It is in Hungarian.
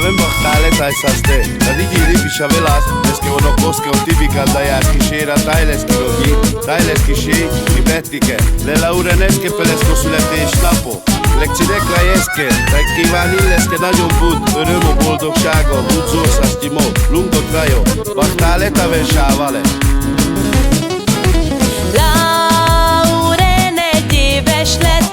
avem bachtaleta esaste, la digi ripi shavelas, es que ono koske on tipikal dajas kishera taileski logi, taileski shei, ibetike, le laureneske pelesko születe és napok. Lekcsidekre jeske, meg kívánilleske nagyon bud, öröm a boldogsága, budzószasti mo, lungdok rajo, bachtaleta versávale. Lauren 1 éves lett,